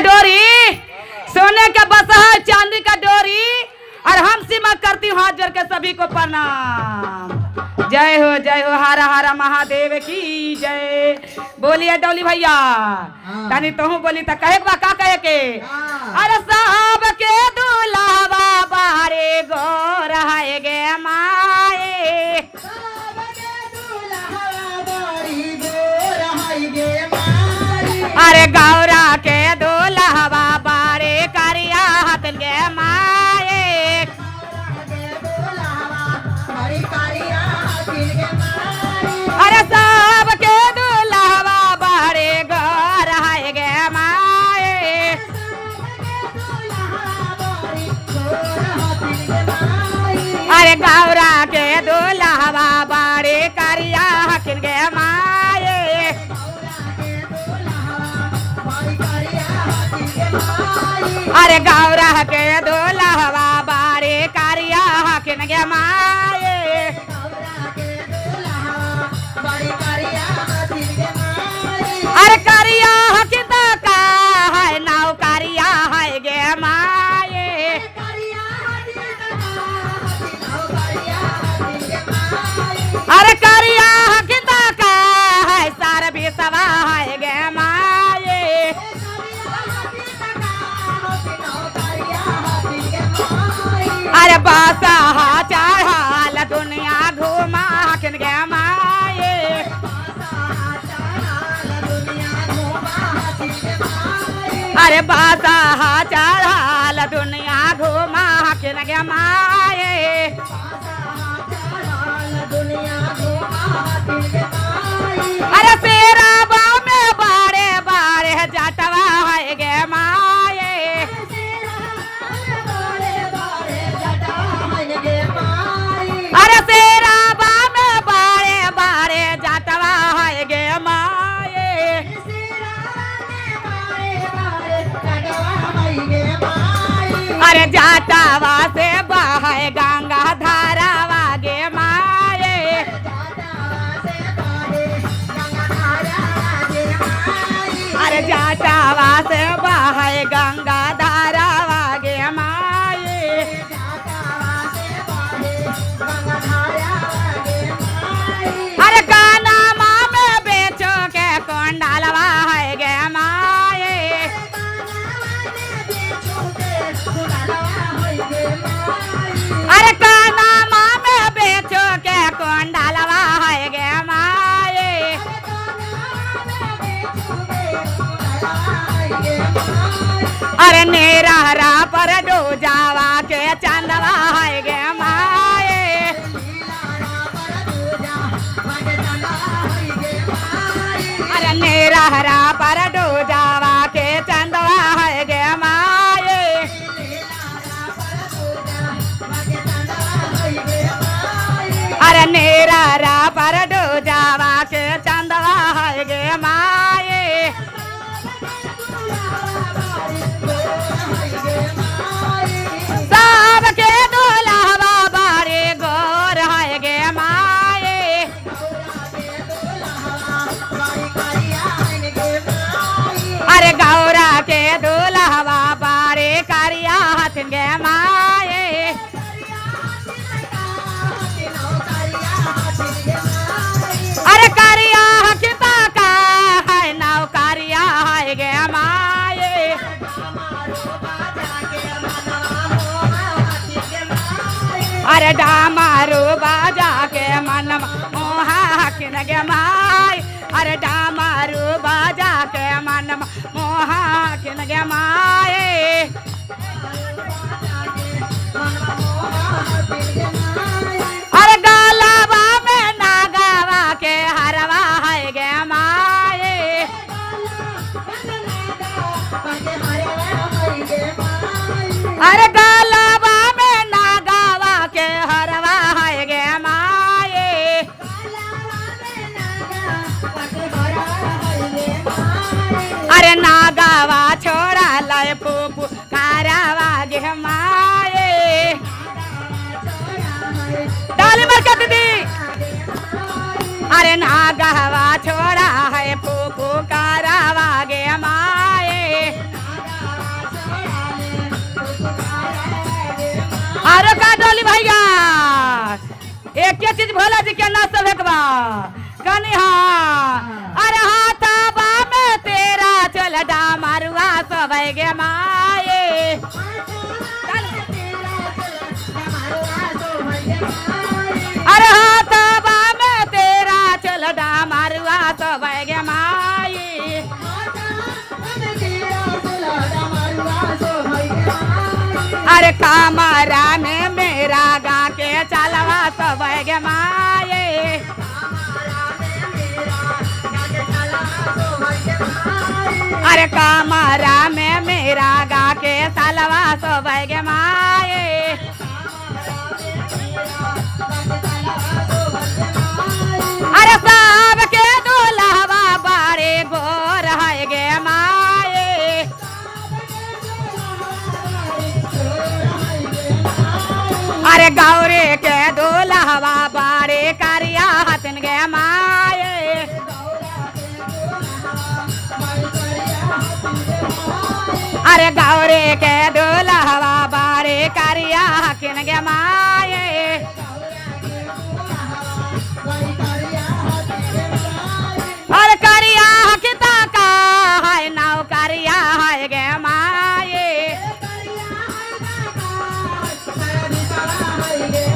डोरी, सोने का बसहा चांदी का डोरी, और हम सीमा करती हूँ हाथ जोड़ के सभी को प्रणाम। जय हो हारा हारा महादेव की जय। बोलिए डोली भैया तनी तहू बोली तो कहे बा का कहे के। अरे साहब के दुलावा बारे गो रहाए गे माए, अरे गौरा के दुलावा बारे करिया हाथ गे माए, अरे सब के दुलावा बारे गौर है गे माए, अरे गौरा के दुलावा बारे करिया हकिन गे माए, अरे गौरा के दुलावा बारे करिया हकिन गे माए, अरे करिया हकिता का है नाव करिया है गे माए, अरे करिया हकिता का है सार भी सवा है गे माए, अरे बासा चढ़ाल दुनिया घूमा हकिन गे माए, अरे बासा चढ़ाल दुनिया घूमा हकिन गे माए, अरे तेरा में बारे बारे जटवा है गे माए, अरे तेरा में बारे बारे जटवा है गे माए, अरे जाटावा से बहे गंगा धारावा गे माए, अरे जाटावा से बहे गंगा धारावा गे माए, अरे काना माँ में बेचो के कोंडालवा है गे माए, अरे काना माँ में बेचो के कोंडालवा है गे माए, अरे नेरा पर डोजावा के चंदवा है गे माए, अरे नेरा पर डोजावा के चंदवा है गे माए, अरे नेरा पर डोजावा के चंदवा है गे माए, सब के दुलावा बारे गोर है गे माए, अरे गौरा के दुलावा बारे करिया हाथ गे माए, अरे करिया हकिता का है नाव करिया है गे माए, अरे डामारू बाजा के मन मोहा हकिन गे माए, अरे डामारू बाजा के मन मोहा हकिन गे माए, अरे गालावा में नागावा के हरवा है गे माए, अरे गालावा में नागावा के हरवा है गे माए, अरे नागावा छोड़ा लय पुपु कारवा गे माए। एक चीज भोला जी के ना सब एक बा कनिहा अरे हाथाबा में तेरा चल डामरुआ सब गे माए अरे हाथाबा में तेरा चल डामरुआ सब गे माए अरे कामरा में मेरा गा के चलवा सब गे माए अरे कामरा में मेरा गा के चलवा सब गे माए अरे सब के दुल्हवा बारे गोर है गे माए अरे गौरे के दुल्हवा बारे करिया हथिन गे माए अरे गौरे के दुल्हवा बारे करिया हथिन गे माए अरे करिया हकिता का है नाव करिया है गे माए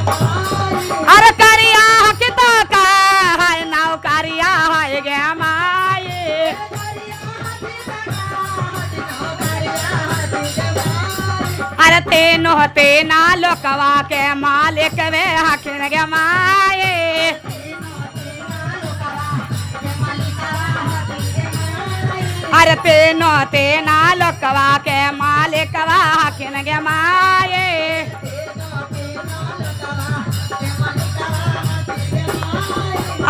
अरे करिया हकिता का है नाव करिया है गे माए अरे तेनो तेना लोकवा के मालिक वे हखिन गे माए अरे तेनो तेना लोकवा के मालिकवा हखिन गे माए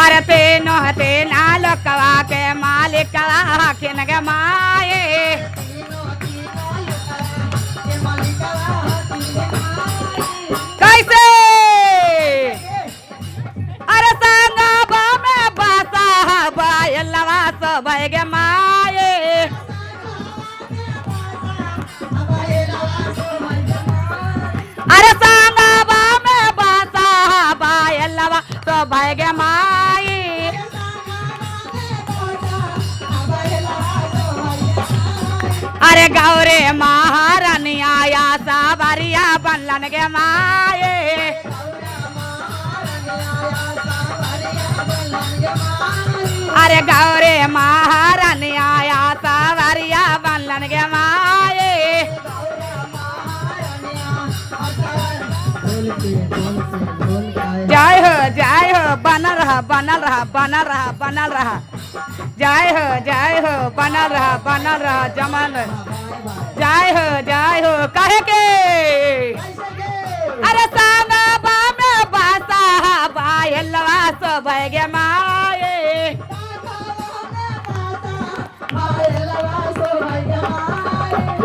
अरे तेनो तेना लोकवा के मालिकवा हखिन गे माए कैसे अरे संगबा में बासा बायलवा सब गे माए अरे संगबा में बासा बायलवा सब गे माए अरे गौरे महारानिया या सावरिया बनलन गे माए अरे गौरे महारानिया या सावरिया बनलन गे माए जय हो बनल रहा बनल रहा बनल रहा बनल रहा जय हो बनल रहा जमल जय हो कहे के अरे संगबा में बासा बायलवा सब गे माए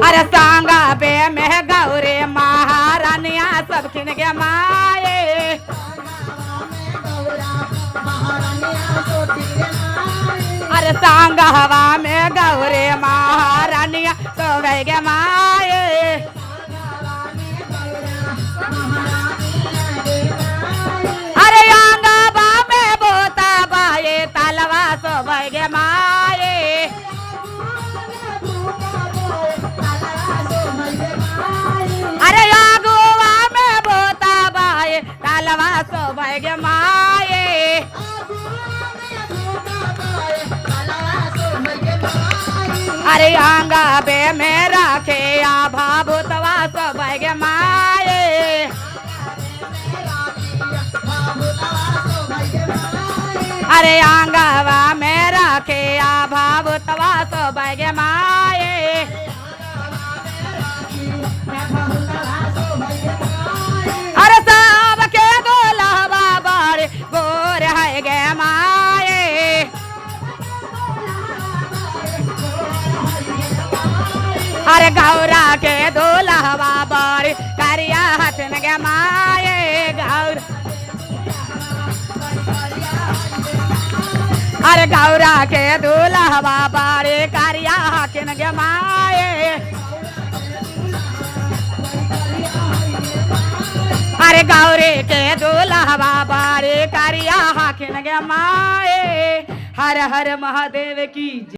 अरे संगबे में गौरे महारानिया सब खिन गे माए अरे संगवा में गौरे महारानिया सब गे माए अरे अंगबा में बोता बाए तलवा सब गे माए अरे आगुआ में बोता बाए तलवा सब गे माए अरे अंगबे में रखे आभा भूतवा सब गे माए अरे अंगवा में रखे आभा भूतवा सब गे माए अरे सब के दुल्हवा बारे गोर है गे माए अरे गौरा के दुल्हवा बारे करिया हथिन गे माए गौर अरे गौरा के दुल्हवा बारे करिया हथिन गे माए अरे गौरे के दुल्हवा बारे गया माए। हर हर महादेव की जय।